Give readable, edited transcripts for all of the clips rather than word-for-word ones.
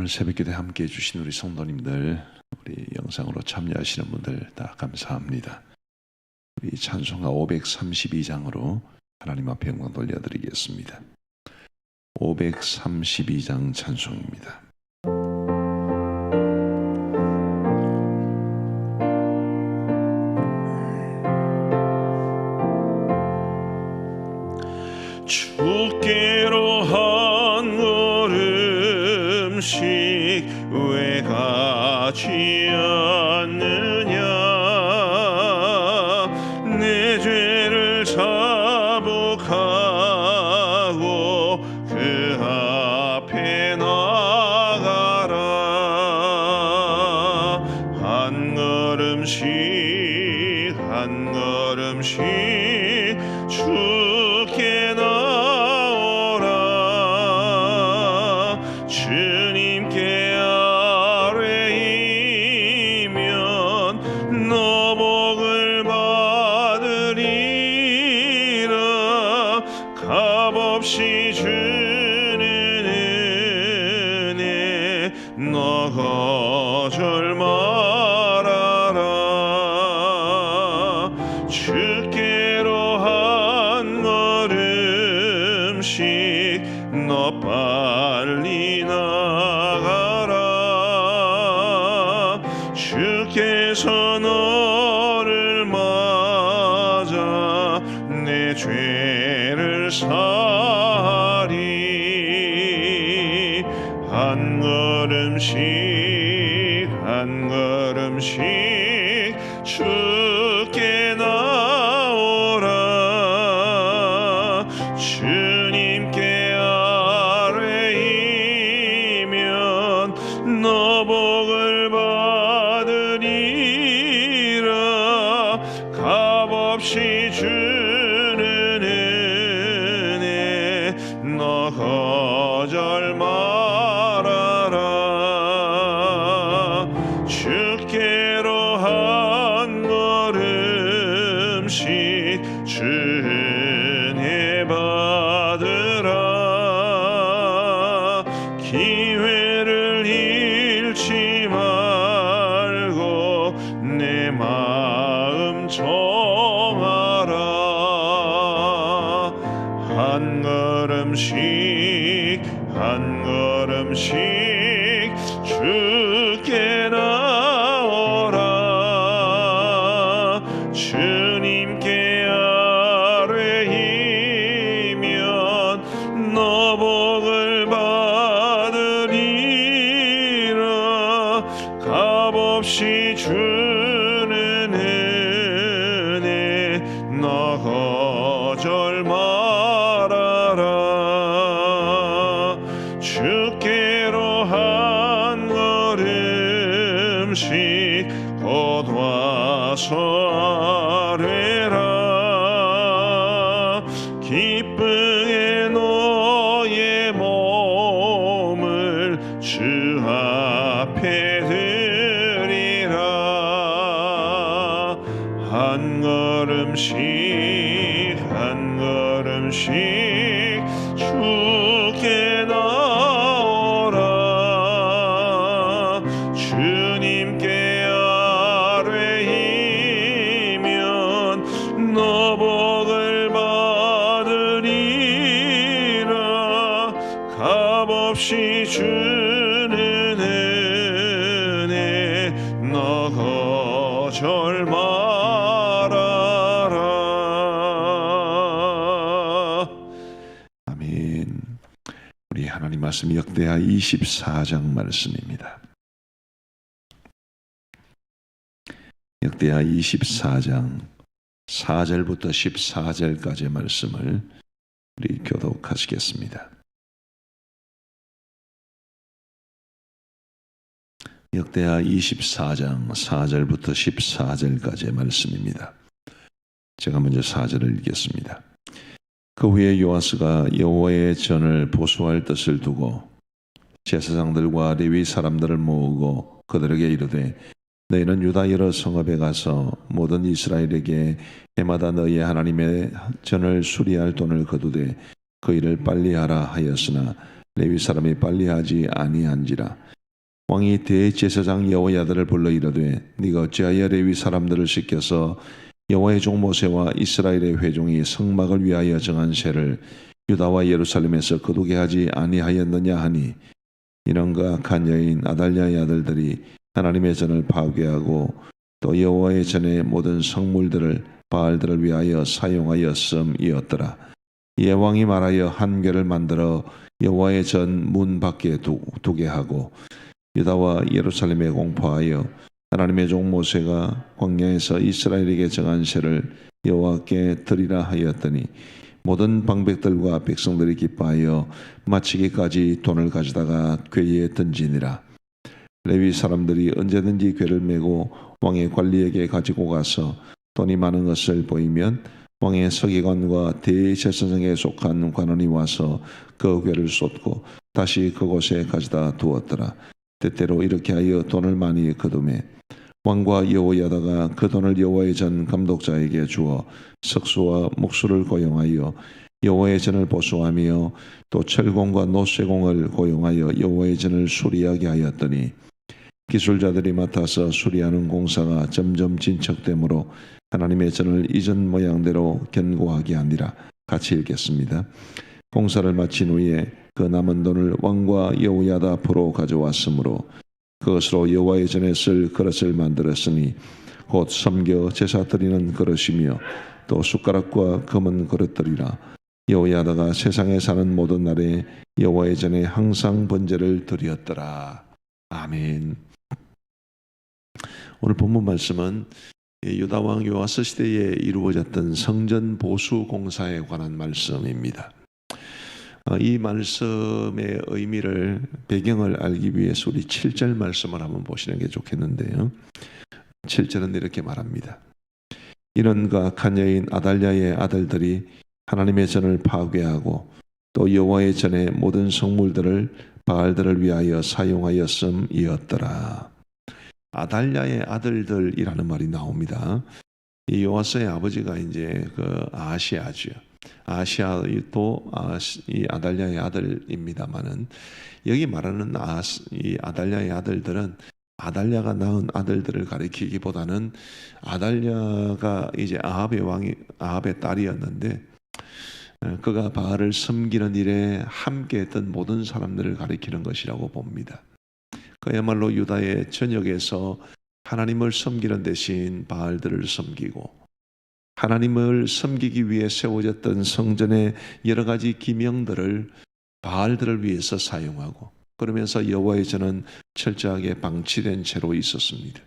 오늘 새벽기도에 함께해 주신 우리 성도님들, 우리 영상으로 참여하시는 분들 다 감사합니다. 우리 찬송가 532장으로 하나님 앞에 영광 돌려드리겠습니다. 532장 찬송입니다. 주께로 한 걸음씩 왜 가지 않느냐. 내 죄를 자복하고 그 앞에 나가라. 한 걸음씩 한 걸음씩 주께 나오라. 주님께 아뢰이면 너 복을 받으리라. 값없이 주는 은혜 너 거절 말아라. 주께로 한 걸음씩 너 빨리 나가라. 주께서 너를 맞아 내 죄를 사하리. 한 걸음씩 한 걸음씩 주께 나오라. 주님께 아뢰이면 너 복을 받으리라. 값없이 주는 은혜 너 거절 말아라. 주께로 한 걸음씩 주 은혜 받으라. 기회를 잃지 말고 내 마음 정하라. 한 걸음씩 한 걸음씩 주께 나오라. 주님께 아뢰이면 너 복을 받으리라. 값없이 주는 은혜 너 거절 말아라. 주께로 한 걸음씩 곧 와서 아뢰라. 기쁘게 너의 몸을 주 앞에 드리라. 한 걸음씩 한 걸음씩 주께 나오라. 주님께 아뢰이면 너 복을 받으리라. 값없이 주는 은혜 너 거절 말아라. 아멘. 우리 하나님 말씀 역대하 24장 말씀입니다. 역대하 24장 4절부터 14절까지의 말씀을 우리 교독하시겠습니다. 역대하 24장 4절부터 14절까지의 말씀입니다. 제가 먼저 4절을 읽겠습니다. 그 후에 요아스가 여호와의 전을 보수할 뜻을 두고 제사장들과 레위 사람들을 모으고 그들에게 이르되 너희는 유다 여러 성읍에 가서 모든 이스라엘에게 해마다 너희의 하나님의 전을 수리할 돈을 거두되 그 일을 빨리 하라 하였으나 레위 사람이 빨리하지 아니한지라. 왕이 대제사장 여호야다를 불러 이르되 네가 어찌하여 레위 사람들을 시켜서 여호와의 종 모세와 이스라엘의 회종이 성막을 위하여 정한 세를 유다와 예루살렘에서 거두게 하지 아니하였느냐 하니, 이런가 악한 여인 아달랴의 아들들이 하나님의 전을 파괴하고 또 여호와의 전의 모든 성물들을 바알들을 위하여 사용하였음이었더라. 이에 왕이 말하여 한 궤를 만들어 여호와의 전 문 밖에 두게 하고 유다와 예루살렘에 공포하여 하나님의 종 모세가 광야에서 이스라엘에게 정한 세를 여호와께 드리라 하였더니 모든 방백들과 백성들이 기뻐하여 마치기까지 돈을 가져다가 궤에 던지니라. 레위 사람들이 언제든지 궤를 메고 왕의 관리에게 가지고 가서 돈이 많은 것을 보이면 왕의 서기관과 대제사장에 속한 관원이 와서 그 궤를 쏟고 다시 그곳에 가져다 두었더라. 때때로 이렇게 하여 돈을 많이 거두매 왕과 여호야다가 그 돈을 여호와의 전 감독자에게 주어 석수와 목수를 고용하여 여호와의 전을 보수하며 또 철공과 노쇠공을 고용하여 여호와의 전을 수리하게 하였더니 기술자들이 맡아서 수리하는 공사가 점점 진척되므로 하나님의 전을 이전 모양대로 견고하게 하니라. 같이 읽겠습니다. 공사를 마친 후에 그 남은 돈을 왕과 여호야다 앞으로 가져왔으므로 그것으로 여호와의 전에 쓸 그릇을 만들었으니 곧 섬겨 제사 드리는 그릇이며 또 숟가락과 검은 그릇들이라. 여호야다가 세상에 사는 모든 날에 여호와의 전에 항상 번제를 드렸더라. 아멘. 오늘 본문 말씀은 유다 왕 요아스 시대에 이루어졌던 성전 보수 공사에 관한 말씀입니다. 이 말씀의 의미를, 배경을 알기 위해서 우리 7절 말씀을 한번 보시는 게 좋겠는데요. 7절은 이렇게 말합니다. 이런가 악한 여인 아달랴의 아들들이 하나님의 전을 파괴하고 또 여호와의 전의 모든 성물들을 바알들을 위하여 사용하였음이었더라. 아달랴의 아들들이라는 말이 나옵니다. 이 요아스의 아버지가 이제 그 아하시아죠. 아하시아도 이 아달랴의 아들입니다만은 여기 말하는 이 아달랴의 아들들은 아달랴가 낳은 아들들을 가리키기보다는 아달랴가 이제 아합의 딸이었는데 그가 바알을 섬기는 일에 함께했던 모든 사람들을 가리키는 것이라고 봅니다. 그야말로 유다의 전역에서 하나님을 섬기는 대신 바알들을 섬기고 하나님을 섬기기 위해 세워졌던 성전의 여러 가지 기명들을 바알들을 위해서 사용하고, 그러면서 여호와의 전은 철저하게 방치된 채로 있었습니다.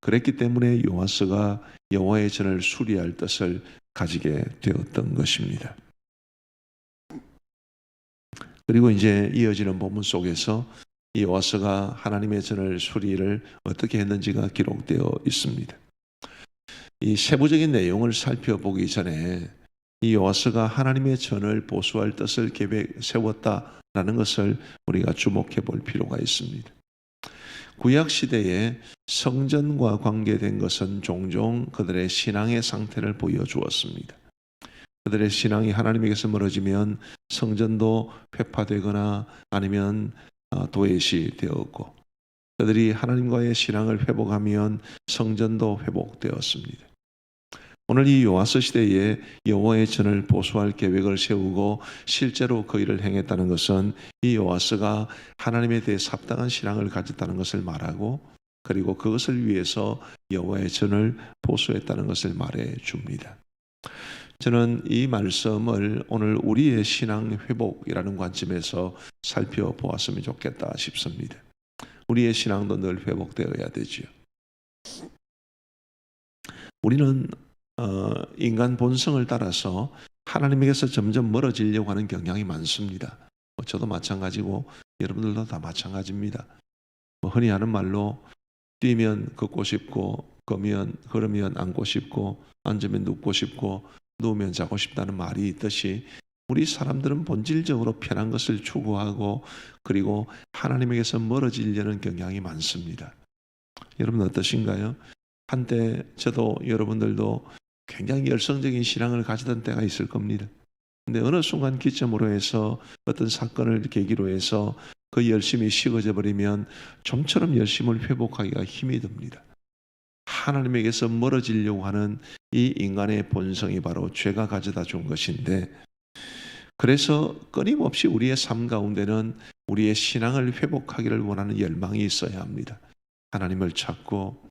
그랬기 때문에 요아스가 여호와의 전을 수리할 뜻을 가지게 되었던 것입니다. 그리고 이제 이어지는 본문 속에서 이 요아스가 하나님의 전을 수리를 어떻게 했는지가 기록되어 있습니다. 이 세부적인 내용을 살펴보기 전에 이 요아스가 하나님의 전을 보수할 뜻을 세웠다라는 것을 우리가 주목해 볼 필요가 있습니다. 구약 시대에 성전과 관계된 것은 종종 그들의 신앙의 상태를 보여주었습니다. 그들의 신앙이 하나님에게서 멀어지면 성전도 회파되거나 아니면 도외시 되었고, 그들이 하나님과의 신앙을 회복하면 성전도 회복되었습니다. 오늘 이 요아스 시대에 여호와의 전을 보수할 계획을 세우고 실제로 그 일을 행했다는 것은 이 요아스가 하나님에 대해 합당한 신앙을 가졌다는 것을 말하고, 그리고 그것을 위해서 여호와의 전을 보수했다는 것을 말해 줍니다. 저는 이 말씀을 오늘 우리의 신앙 회복이라는 관점에서 살펴보았으면 좋겠다 싶습니다. 우리의 신앙도 늘 회복되어야 되지요. 우리는 인간 본성을 따라서 하나님에게서 점점 멀어지려고 하는 경향이 많습니다. 저도 마찬가지고 여러분들도 다 마찬가지입니다. 흔히 하는 말로 뛰면 걷고 싶고, 걸으면 앉고 싶고, 앉으면 눕고 싶고, 누우면 자고 싶다는 말이 있듯이 우리 사람들은 본질적으로 편한 것을 추구하고 그리고 하나님에게서 멀어지려는 경향이 많습니다. 여러분 어떠신가요? 한때 저도 여러분들도 굉장히 열성적인 신앙을 가지던 때가 있을 겁니다. 근데 어느 순간 기점으로 해서 어떤 사건을 계기로 해서 그 열심이 식어져 버리면 좀처럼 열심을 회복하기가 힘이 듭니다. 하나님에게서 멀어지려고 하는 이 인간의 본성이 바로 죄가 가져다 준 것인데, 그래서 끊임없이 우리의 삶 가운데는 우리의 신앙을 회복하기를 원하는 열망이 있어야 합니다. 하나님을 찾고,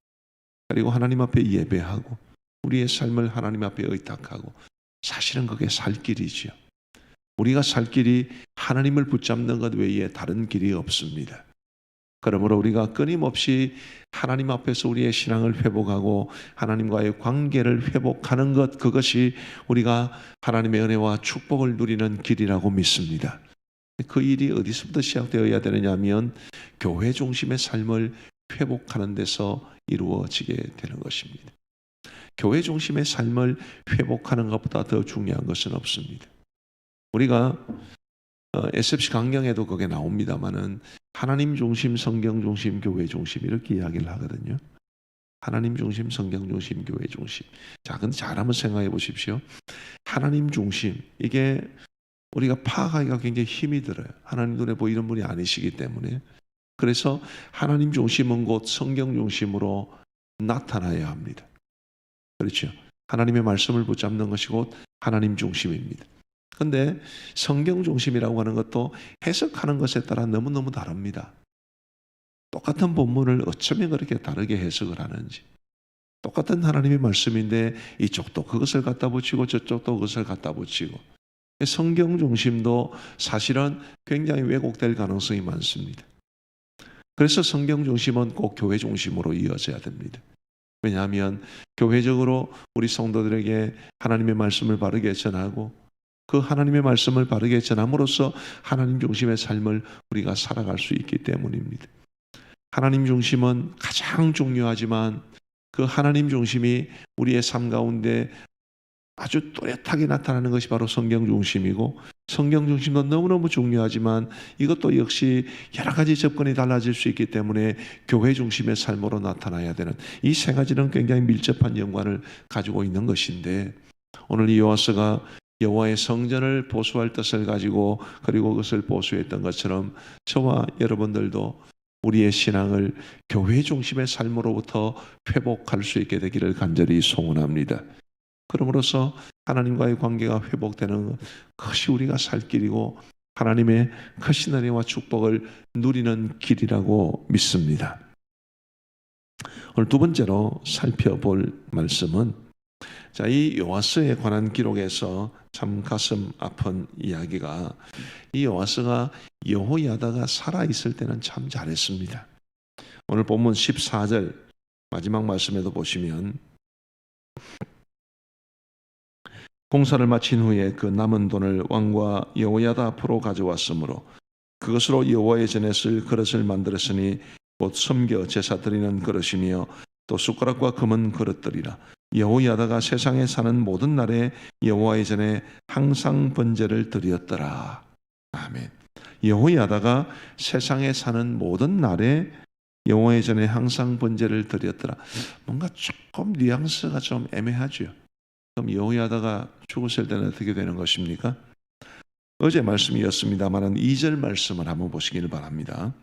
그리고 하나님 앞에 예배하고, 우리의 삶을 하나님 앞에 의탁하고, 사실은 그게 살 길이지요. 우리가 살 길이 하나님을 붙잡는 것 외에 다른 길이 없습니다. 그러므로 우리가 끊임없이 하나님 앞에서 우리의 신앙을 회복하고 하나님과의 관계를 회복하는 것, 그것이 우리가 하나님의 은혜와 축복을 누리는 길이라고 믿습니다. 그 일이 어디서부터 시작되어야 되느냐 하면 교회 중심의 삶을 회복하는 데서 이루어지게 되는 것입니다. 교회 중심의 삶을 회복하는 것보다 더 중요한 것은 없습니다. 우리가 SFC 강령에도 그게 나옵니다만은 하나님 중심, 성경 중심, 교회 중심 이렇게 이야기를 하거든요. 하나님 중심, 성경 중심, 교회 중심. 자, 근데 잘 한번 생각해 보십시오. 하나님 중심, 이게 우리가 파악하기가 굉장히 힘이 들어요. 하나님 눈에 보이는 분이 아니시기 때문에. 그래서 하나님 중심은 곧 성경 중심으로 나타나야 합니다. 그렇죠. 하나님의 말씀을 붙잡는 것이 곧 하나님 중심입니다. 그런데 성경 중심이라고 하는 것도 해석하는 것에 따라 너무너무 다릅니다. 똑같은 본문을 어쩌면 그렇게 다르게 해석을 하는지. 똑같은 하나님의 말씀인데 이쪽도 그것을 갖다 붙이고 저쪽도 그것을 갖다 붙이고. 성경 중심도 사실은 굉장히 왜곡될 가능성이 많습니다. 그래서 성경 중심은 꼭 교회 중심으로 이어져야 됩니다. 왜냐하면 교회적으로 우리 성도들에게 하나님의 말씀을 바르게 전하고 그 하나님의 말씀을 바르게 전함으로써 하나님 중심의 삶을 우리가 살아갈 수 있기 때문입니다. 하나님 중심은 가장 중요하지만 그 하나님 중심이 우리의 삶 가운데 아주 또렷하게 나타나는 것이 바로 성경 중심이고, 성경 중심도 너무너무 중요하지만 이것도 역시 여러 가지 접근이 달라질 수 있기 때문에 교회 중심의 삶으로 나타나야 되는, 이 세 가지는 굉장히 밀접한 연관을 가지고 있는 것인데, 오늘 이 요아스가 여호와의 성전을 보수할 뜻을 가지고 그리고 그것을 보수했던 것처럼 저와 여러분들도 우리의 신앙을 교회 중심의 삶으로부터 회복할 수 있게 되기를 간절히 소원합니다. 그럼으로써 하나님과의 관계가 회복되는 것이 우리가 살 길이고 하나님의 크신 은혜와 축복을 누리는 길이라고 믿습니다. 오늘 두 번째로 살펴볼 말씀은, 자, 이 요아스에 관한 기록에서 참 가슴 아픈 이야기가, 이 요아스가 여호야다가 살아있을 때는 참 잘했습니다. 오늘 본문 14절 마지막 말씀에도 보시면 공사를 마친 후에 그 남은 돈을 왕과 여호야다 앞으로 가져왔으므로 그것으로 여호와의 전에 쓸 그릇을 만들었으니 곧 섬겨 제사 드리는 그릇이며 또 숟가락과 금은 그릇들이라. 여호야다가 세상에 사는 모든 날에 여호와의 전에 항상 번제를 드렸더라. 아멘. 여호야다가 세상에 사는 모든 날에 여호와의 전에 항상 번제를 드렸더라. 뭔가 조금 뉘앙스가 좀 애매하죠. 그럼 여호야다가 죽었을 때는 어떻게 되는 것입니까? 어제 말씀이었습니다만 2절 말씀을 한번 보시기를 바랍니다.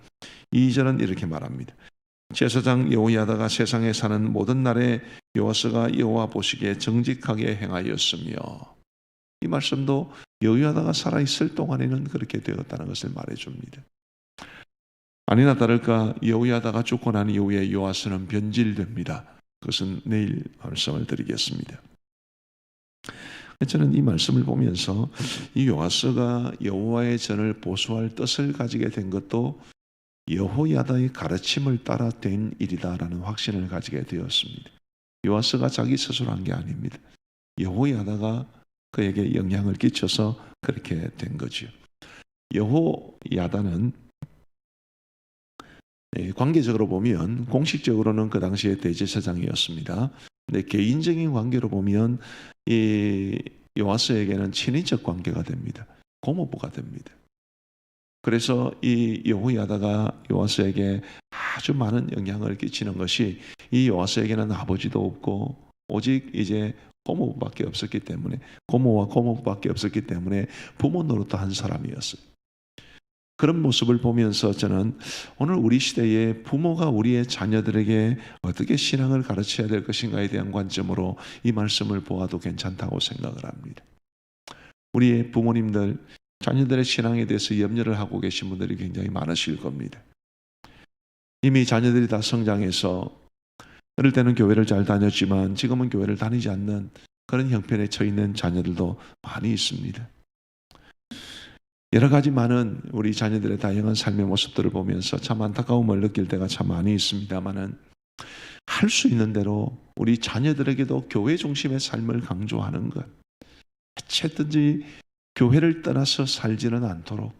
2절은 이렇게 말합니다. 제사장 여호야다가 세상에 사는 모든 날에 요아스가 여호와 보시기에 정직하게 행하였으며, 이 말씀도 여호야다가 살아있을 동안에는 그렇게 되었다는 것을 말해줍니다. 아니나 다를까 여호야다가 죽고 난 이후에 요아스는 변질됩니다. 그것은 내일 말씀을 드리겠습니다. 저는 이 말씀을 보면서 이 요아스가 여호와의 전을 보수할 뜻을 가지게 된 것도 여호야다의 가르침을 따라 된 일이다라는 확신을 가지게 되었습니다. 요아스가 자기 스스로 한 게 아닙니다. 여호야다가 그에게 영향을 끼쳐서 그렇게 된 거죠. 여호야다는 관계적으로 보면 공식적으로는 그 당시에 대제사장이었습니다. 근데 개인적인 관계로 보면 이 요아스에게는 친인척 관계가 됩니다. 고모부가 됩니다. 그래서 이 여호야다가 요아스에게 아주 많은 영향을 끼치는 것이, 이 요아스에게는 아버지도 없고 오직 이제 고모부밖에 없었기 때문에, 고모와 고모부밖에 없었기 때문에 부모 노릇도 한 사람이었어요. 그런 모습을 보면서 저는 오늘 우리 시대에 부모가 우리의 자녀들에게 어떻게 신앙을 가르쳐야 될 것인가에 대한 관점으로 이 말씀을 보아도 괜찮다고 생각을 합니다. 우리의 부모님들, 자녀들의 신앙에 대해서 염려를 하고 계신 분들이 굉장히 많으실 겁니다. 이미 자녀들이 다 성장해서 어릴 때는 교회를 잘 다녔지만 지금은 교회를 다니지 않는 그런 형편에 처해 있는 자녀들도 많이 있습니다. 여러 가지 많은 우리 자녀들의 다양한 삶의 모습들을 보면서 참 안타까움을 느낄 때가 참 많이 있습니다만은, 할 수 있는 대로 우리 자녀들에게도 교회 중심의 삶을 강조하는 것, 어쨌든지 교회를 떠나서 살지는 않도록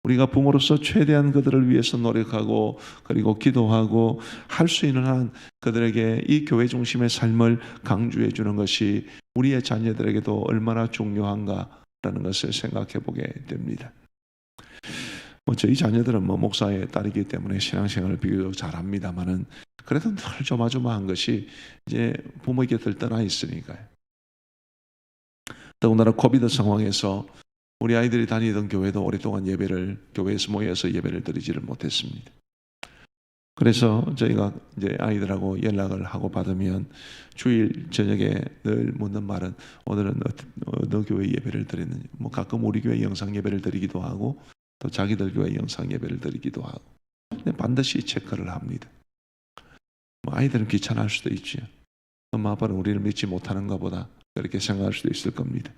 우리가 부모로서 최대한 그들을 위해서 노력하고 그리고 기도하고 할 수 있는 한 그들에게 이 교회 중심의 삶을 강조해 주는 것이 우리의 자녀들에게도 얼마나 중요한가라는 것을 생각해 보게 됩니다. 저희 자녀들은 목사의 딸이기 때문에 신앙생활을 비교적 잘합니다만은, 그래도 늘 조마조마한 것이 이제 부모 곁을 떠나 있으니까요. 더군다나 코비드 상황에서 우리 아이들이 다니던 교회도 오랫동안 교회에서 모여서 예배를 드리지를 못했습니다. 그래서 저희가 이제 아이들하고 연락을 하고 받으면 주일 저녁에 늘 묻는 말은, 오늘은 어느 교회 예배를 드리느냐. 가끔 우리 교회 영상 예배를 드리기도 하고 또 자기들 교회 영상 예배를 드리기도 하고, 근데 반드시 체크를 합니다. 아이들은 귀찮아할 수도 있죠. 엄마 아빠는 우리를 믿지 못하는가 보다, 그렇게 생각할 수도 있을 겁니다.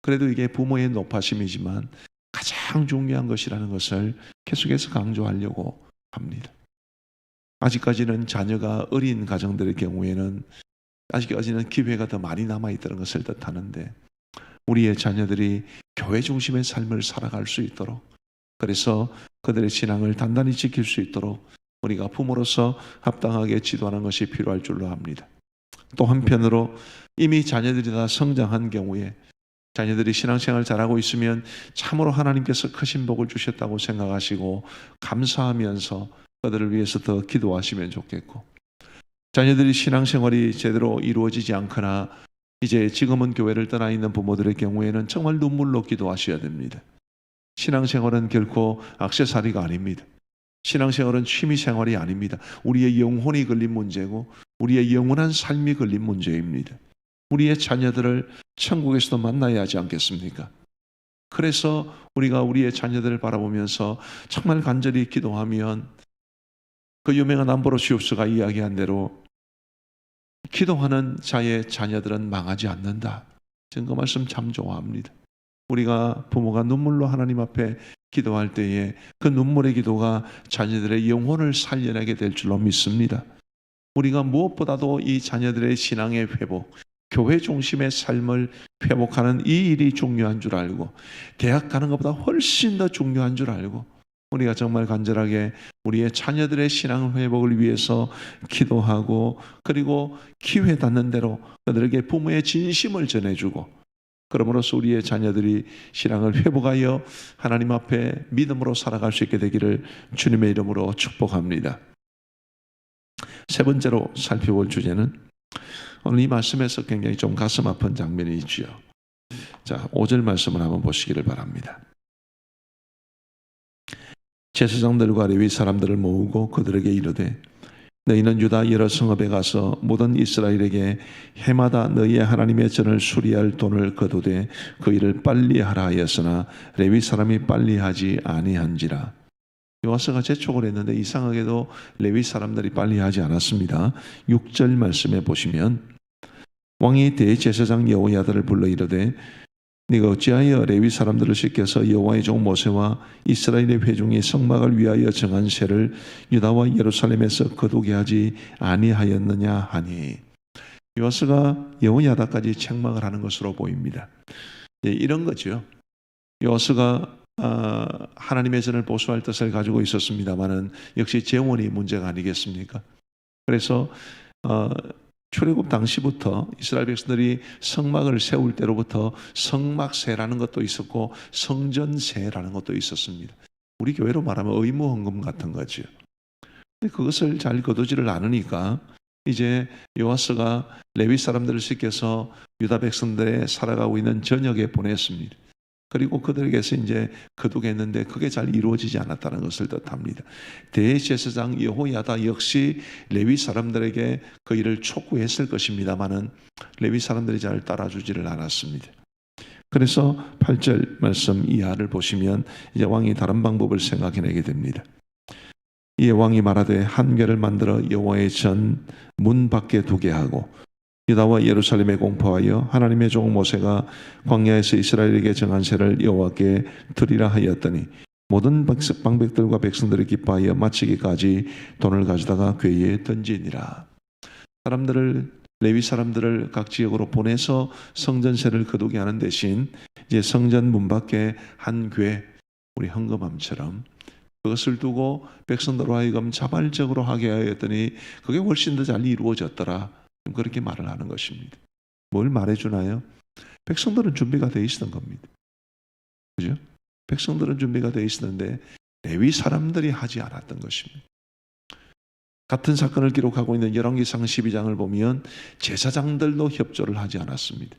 그래도 이게 부모의 높아심이지만 가장 중요한 것이라는 것을 계속해서 강조하려고 합니다. 아직까지는 자녀가 어린 가정들의 경우에는 아직까지는 기회가 더 많이 남아있다는 것을 뜻하는데, 우리의 자녀들이 교회 중심의 삶을 살아갈 수 있도록, 그래서 그들의 신앙을 단단히 지킬 수 있도록 우리가 부모로서 합당하게 지도하는 것이 필요할 줄로 압니다. 또 한편으로 이미 자녀들이 다 성장한 경우에 자녀들이 신앙생활 잘하고 있으면 참으로 하나님께서 크신 복을 주셨다고 생각하시고 감사하면서 그들을 위해서 더 기도하시면 좋겠고, 자녀들이 신앙생활이 제대로 이루어지지 않거나 이제 지금은 교회를 떠나 있는 부모들의 경우에는 정말 눈물로 기도하셔야 됩니다. 신앙생활은 결코 액세서리가 아닙니다. 신앙생활은 취미생활이 아닙니다. 우리의 영혼이 걸린 문제고 우리의 영원한 삶이 걸린 문제입니다. 우리의 자녀들을 천국에서도 만나야 하지 않겠습니까? 그래서 우리가 우리의 자녀들을 바라보면서 정말 간절히 기도하면, 그 유명한 암브로시우스가 이야기한 대로 기도하는 자의 자녀들은 망하지 않는다. 저는 그 말씀 참 좋아합니다. 우리가 부모가 눈물로 하나님 앞에 기도할 때에 그 눈물의 기도가 자녀들의 영혼을 살려내게 될 줄로 믿습니다. 우리가 무엇보다도 이 자녀들의 신앙의 회복, 교회 중심의 삶을 회복하는 이 일이 중요한 줄 알고, 대학 가는 것보다 훨씬 더 중요한 줄 알고, 우리가 정말 간절하게 우리의 자녀들의 신앙 회복을 위해서 기도하고, 그리고 기회 닿는 대로 그들에게 부모의 진심을 전해주고, 그러므로써 우리의 자녀들이 신앙을 회복하여 하나님 앞에 믿음으로 살아갈 수 있게 되기를 주님의 이름으로 축복합니다. 세 번째로 살펴볼 주제는, 오늘 이 말씀에서 굉장히 좀 가슴 아픈 장면이 있지요. 자, 5절 말씀을 한번 보시기를 바랍니다. 제사장들과 레위 사람들을 모으고 그들에게 이르되, 너희는 유다 여러 성읍에 가서 모든 이스라엘에게 해마다 너희의 하나님의 전을 수리할 돈을 거두되 그 일을 빨리 하라 하였으나 레위 사람이 빨리 하지 아니한지라. 요아스가 재촉을 했는데 이상하게도 레위 사람들이 빨리 하지 않았습니다. 6절 말씀에 보시면, 왕이 대제사장 여호야다를 불러 이르되, 네가 어찌하여 레위 사람들을 시켜서 여호와의 종 모세와 이스라엘의 회중이 성막을 위하여 정한 세를 유다와 예루살렘에서 거두게 하지 아니하였느냐 하니. 요아스가 여호야다까지 책망을 하는 것으로 보입니다. 이런 거죠. 요아스가 하나님의 전을 보수할 뜻을 가지고 있었습니다만은 역시 재원이 문제가 아니겠습니까? 그래서 출애굽 당시부터 이스라엘 백성들이 성막을 세울 때로부터 성막세라는 것도 있었고 성전세라는 것도 있었습니다. 우리 교회로 말하면 의무헌금 같은 거죠. 근데 그것을 잘 거두지를 않으니까 이제 여호와스가 레위 사람들을 시켜서 유다 백성들의 살아가고 있는 전역에 보냈습니다. 그리고 그들에게서 이제 거두겠는데 그게 잘 이루어지지 않았다는 것을 뜻합니다. 대제사장 여호야다 역시 레위 사람들에게 그 일을 촉구했을 것입니다만은 레위 사람들이 잘 따라주지를 않았습니다. 그래서 8절 말씀 이하를 보시면 이제 왕이 다른 방법을 생각해내게 됩니다. 이에 왕이 말하되 한 궤를 만들어 여호와의 전 문 밖에 두게 하고 유다와 예루살렘에 공포하여 하나님의 종 모세가 광야에서 이스라엘에게 정한 세를 여호와께 드리라 하였더니 모든 방백들과 백성들이 기뻐하여 마치기까지 돈을 가져다가 궤에 던지니라. 레위 사람들을 각 지역으로 보내서 성전세를 거두게 하는 대신 이제 성전 문 밖에 한 궤, 우리 헌금함처럼 그것을 두고 백성들로 하여금 자발적으로 하게 하였더니 그게 훨씬 더 잘 이루어졌더라. 그렇게 말을 하는 것입니다. 뭘 말해주나요? 백성들은 준비가 되어 있었던 겁니다. 그죠? 백성들은 준비가 되어 있었는데 레위 사람들이 하지 않았던 것입니다. 같은 사건을 기록하고 있는 열왕기상 12장을 보면 제사장들도 협조를 하지 않았습니다.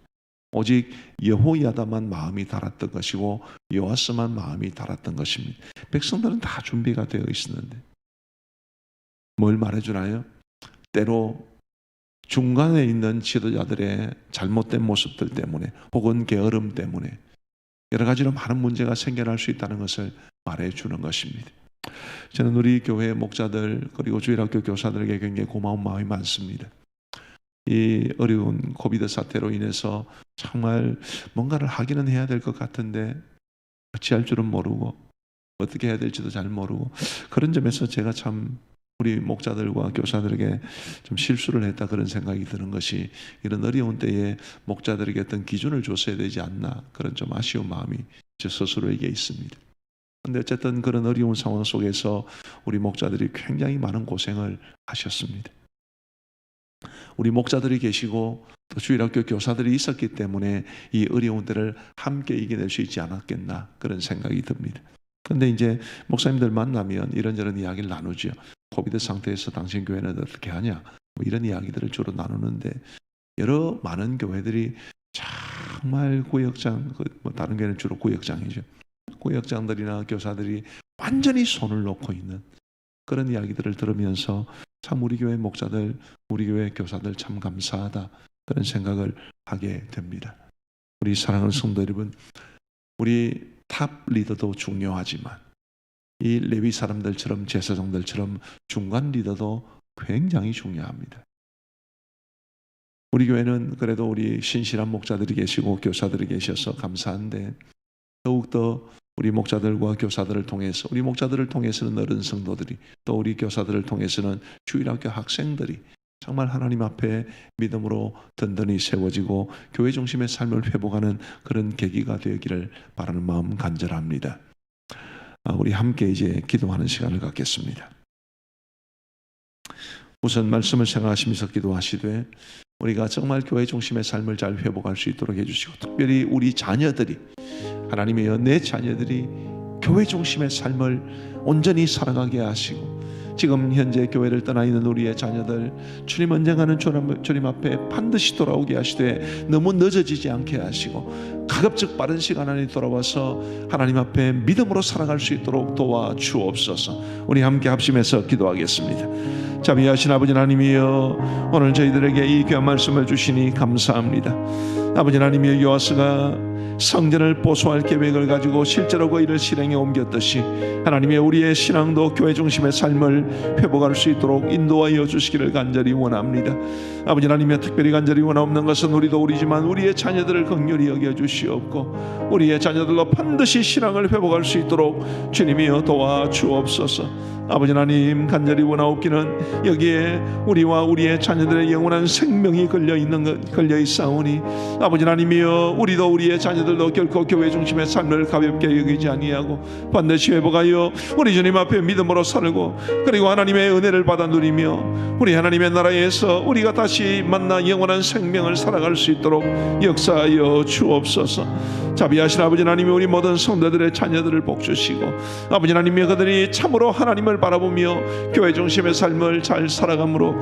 오직 여호야다만 마음이 달았던 것이고 요아스만 마음이 달았던 것입니다. 백성들은 다 준비가 되어 있었는데 뭘 말해주나요? 때로 중간에 있는 지도자들의 잘못된 모습들 때문에 혹은 게으름 때문에 여러 가지로 많은 문제가 생겨날 수 있다는 것을 말해주는 것입니다. 저는 우리 교회 목자들 그리고 주일학교 교사들에게 굉장히 고마운 마음이 많습니다. 이 어려운 코비드 사태로 인해서 정말 뭔가를 하기는 해야 될 것 같은데 어찌할 줄은 모르고 어떻게 해야 될지도 잘 모르고 그런 점에서 제가 참 우리 목자들과 교사들에게 좀 실수를 했다 그런 생각이 드는 것이 이런 어려운 때에 목자들에게 어떤 기준을 줬어야 되지 않나 그런 좀 아쉬운 마음이 제 스스로에게 있습니다. 그런데 어쨌든 그런 어려운 상황 속에서 우리 목자들이 굉장히 많은 고생을 하셨습니다. 우리 목자들이 계시고 또 주일학교 교사들이 있었기 때문에 이 어려운 때를 함께 이겨낼 수 있지 않았겠나 그런 생각이 듭니다. 그런데 이제 목사님들 만나면 이런저런 이야기를 나누죠. 코비드 상태에서 당신 교회는 어떻게 하냐 뭐 이런 이야기들을 주로 나누는데 많은 교회들이 정말 구역장, 뭐 다른 교회는 주로 구역장이죠. 구역장들이나 교사들이 완전히 손을 놓고 있는 그런 이야기들을 들으면서 참 우리 교회 목사들, 우리 교회 교사들 참 감사하다 그런 생각을 하게 됩니다. 우리 사랑하는 성도 여러분, 우리 탑 리더도 중요하지만 이 레위 사람들처럼 제사장들처럼 중간 리더도 굉장히 중요합니다. 우리 교회는 그래도 우리 신실한 목자들이 계시고 교사들이 계셔서 감사한데 더욱더 우리 목자들과 교사들을 통해서 우리 목자들을 통해서는 어른 성도들이 또 우리 교사들을 통해서는 주일학교 학생들이 정말 하나님 앞에 믿음으로 든든히 세워지고 교회 중심의 삶을 회복하는 그런 계기가 되기를 바라는 마음 간절합니다. 우리 함께 이제 기도하는 시간을 갖겠습니다. 우선 말씀을 생각하시면서 기도하시되 우리가 정말 교회 중심의 삶을 잘 회복할 수 있도록 해주시고 특별히 우리 자녀들이 하나님의 내 자녀들이 교회 중심의 삶을 온전히 살아가게 하시고 지금 현재 교회를 떠나 있는 우리의 자녀들 주님 언젠가는 주님 앞에 반드시 돌아오게 하시되 너무 늦어지지 않게 하시고 가급적 빠른 시간 안에 돌아와서 하나님 앞에 믿음으로 살아갈 수 있도록 도와주옵소서. 우리 함께 합심해서 기도하겠습니다. 자비하신 아버지 하나님이여 오늘 저희들에게 이 귀한 말씀을 주시니 감사합니다. 아버지 하나님이여 요아스가 성전을 보수할 계획을 가지고 실제로 그 일을 실행에 옮겼듯이 하나님의 우리의 신앙도 교회 중심의 삶을 회복할 수 있도록 인도하여 주시기를 간절히 원합니다. 아버지 하나님의 특별히 간절히 원하옵는 것은 우리도 우리지만 우리의 자녀들을 긍휼히 여겨주시옵고 우리의 자녀들로 반드시 신앙을 회복할 수 있도록 주님이여 도와주옵소서. 아버지 하나님 간절히 원하옵기는 여기에 우리와 우리의 자녀들의 영원한 생명이 걸려 있사오니 아버지 하나님이여 우리도 우리의 자녀들도 결코 교회 중심의 삶을 가볍게 여기지 아니하고 반드시 회복하여 우리 주님 앞에 믿음으로 살고 그리고 하나님의 은혜를 받아 누리며 우리 하나님의 나라에서 우리가 다시 만나 영원한 생명을 살아갈 수 있도록 역사하여 주옵소서. 자비하신 아버지 하나님이 우리 모든 성도들의 자녀들을 복주시고, 아버지 하나님이 그들이 참으로 하나님을 바라보며 교회 중심의 삶을 잘 살아감으로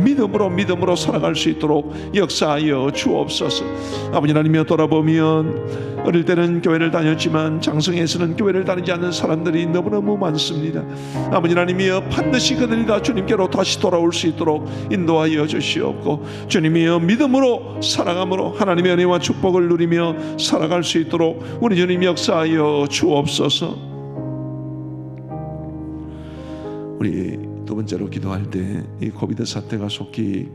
믿음으로 살아갈 수 있도록 역사하여 주옵소서. 아버지 하나님이 돌아보면 어릴 때는 교회를 다녔지만 장성에서는 교회를 다니지 않는 사람들이 너무너무 많습니다. 아버지 하나님이여, 반드시 그들이 다 주님께로 다시 돌아올 수 있도록 인도하여 주시옵고, 주님이여 믿음으로 살아감으로 하나님의 은혜와 축복을 누리며 살아갈 수 있도록 우리 주님 역사하여 주옵소서. 우리 두 번째로 기도할 때 이 코비드 사태가 속히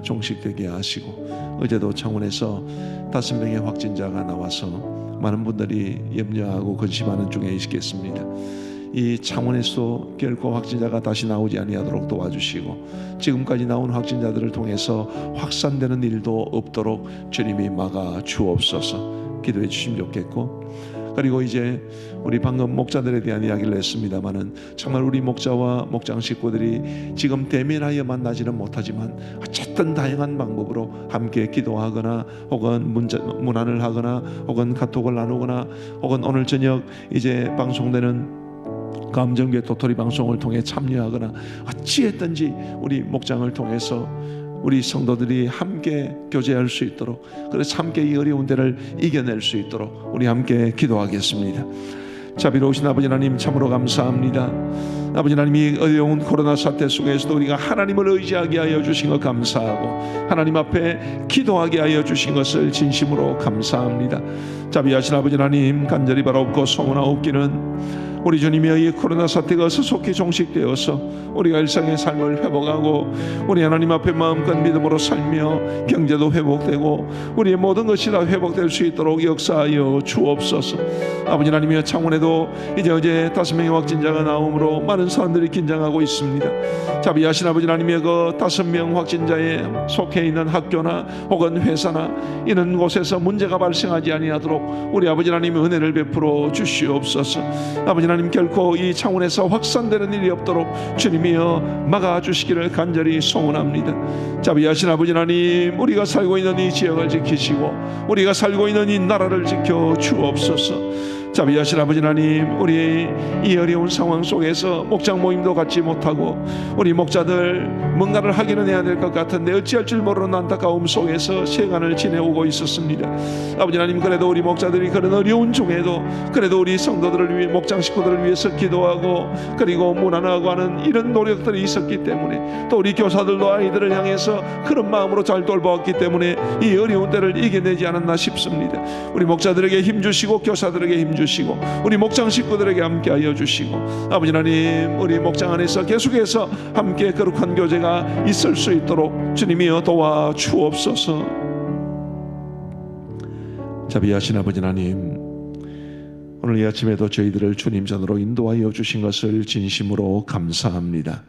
종식되게 하시고, 어제도 창원에서 5명의 확진자가 나와서 많은 분들이 염려하고 근심하는 중에 있겠습니다. 이 창원에서 결코 확진자가 다시 나오지 아니하도록 도와주시고, 지금까지 나온 확진자들을 통해서 확산되는 일도 없도록 주님이 막아 주옵소서. 기도해 주시면 좋겠고, 그리고 이제 우리 방금 목자들에 대한 이야기를 했습니다마는 정말 우리 목자와 목장 식구들이 지금 대면하여 만나지는 못하지만 어쨌든 다양한 방법으로 함께 기도하거나 혹은 문안을 하거나 혹은 카톡을 나누거나 혹은 오늘 저녁 이제 방송되는 감정교회 도토리 방송을 통해 참여하거나 어찌했든지 우리 목장을 통해서 우리 성도들이 함께 교제할 수 있도록, 그래서 함께 이 어려운 때를 이겨낼 수 있도록 우리 함께 기도하겠습니다. 자비로우신 아버지 하나님, 참으로 감사합니다. 아버지 하나님이 어려운 코로나 사태 속에서도 우리가 하나님을 의지하게 하여 주신 것 감사하고, 하나님 앞에 기도하게 하여 주신 것을 진심으로 감사합니다. 자비하신 아버지 하나님, 간절히 바라옵고 소원하옵기는 우리 주님의 이 코로나 사태가 수속히 종식되어서 우리가 일상의 삶을 회복하고 우리 하나님 앞에 마음껏 믿음으로 살며 경제도 회복되고 우리의 모든 것이 다 회복될 수 있도록 역사하여 주옵소서. 아버지 하나님이여, 창원에도 이제 어제 5명의 확진자가 나오므로 많은 사람들이 긴장하고 있습니다. 자비하신 아버지 하나님의 그 5명 확진자에 속해 있는 학교나 혹은 회사나 이런 곳에서 문제가 발생하지 아니하도록 우리 아버지 하나님의 은혜를 베풀어 주시옵소서. 아버지 하나님, 결코 이 창원에서 확산되는 일이 없도록 주님이여 막아주시기를 간절히 소원합니다. 자비하신 아버지 하나님, 우리가 살고 있는 이 지역을 지키시고 우리가 살고 있는 이 나라를 지켜 주옵소서. 자비하신 아버지 하나님, 우리 이 어려운 상황 속에서 목장 모임도 갖지 못하고 우리 목자들 뭔가를 하기는 해야 될 것 같은데 어찌할 줄 모르는 안타까움 속에서 시간을 지내오고 있었습니다. 아버지 하나님, 그래도 우리 목자들이 그런 어려운 중에도 그래도 우리 성도들을 위해, 목장 식구들을 위해서 기도하고 그리고 문안하고 하는 이런 노력들이 있었기 때문에, 또 우리 교사들도 아이들을 향해서 그런 마음으로 잘 돌보았기 때문에 이 어려운 때를 이겨내지 않았나 싶습니다. 우리 목자들에게 힘주시고 교사들에게 힘주시고 우리 목장 식구들에게 함께하여 주시고, 아버지 하나님, 우리 목장 안에서 계속해서 함께 거룩한 교제가 있을 수 있도록 주님이여 도와주옵소서. 자비하신 아버지 하나님, 오늘 이 아침에도 저희들을 주님 전으로 인도하여 주신 것을 진심으로 감사합니다.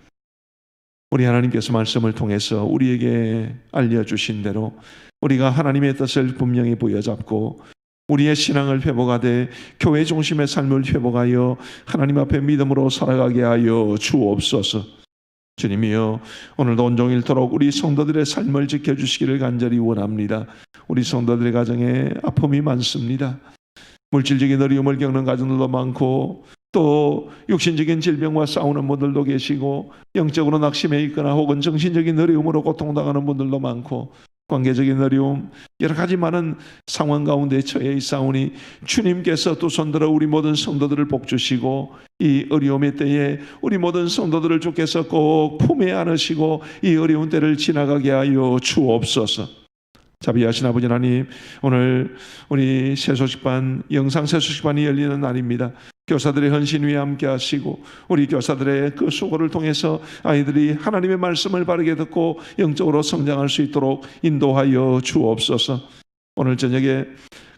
우리 하나님께서 말씀을 통해서 우리에게 알려주신 대로 우리가 하나님의 뜻을 분명히 부여잡고 우리의 신앙을 회복하되 교회 중심의 삶을 회복하여 하나님 앞에 믿음으로 살아가게 하여 주옵소서. 주님이여, 오늘도 온종일토록 우리 성도들의 삶을 지켜주시기를 간절히 원합니다. 우리 성도들의 가정에 아픔이 많습니다. 물질적인 어려움을 겪는 가정들도 많고 또 육신적인 질병과 싸우는 분들도 계시고 영적으로 낙심해 있거나 혹은 정신적인 어려움으로 고통당하는 분들도 많고 관계적인 어려움, 여러 가지 많은 상황 가운데 처해 있사오니 주님께서 두 손들어 우리 모든 성도들을 복주시고 이 어려움의 때에 우리 모든 성도들을 주께서 꼭 품에 안으시고 이 어려운 때를 지나가게 하여 주옵소서. 자비하신 아버지 하나님, 오늘 우리 새소식반, 영상 새소식반이 열리는 날입니다. 교사들의 헌신 위에 함께 하시고 우리 교사들의 그 수고를 통해서 아이들이 하나님의 말씀을 바르게 듣고 영적으로 성장할 수 있도록 인도하여 주옵소서. 오늘 저녁에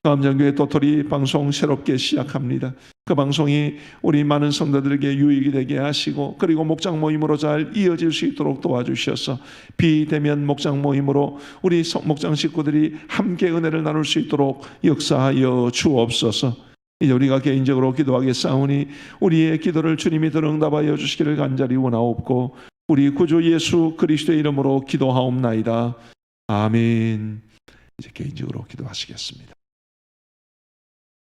감정교회 도토리 방송 새롭게 시작합니다. 그 방송이 우리 많은 성도들에게 유익이 되게 하시고 그리고 목장 모임으로 잘 이어질 수 있도록 도와주셔서 비대면 목장 모임으로 우리 목장 식구들이 함께 은혜를 나눌 수 있도록 역사하여 주옵소서. 이제 우리가 개인적으로 기도하겠사오니 우리의 기도를 주님이 들응답하여 주시기를 간절히 원하옵고 우리 구주 예수 그리스도의 이름으로 기도하옵나이다. 아멘. 이제 개인적으로 기도하시겠습니다.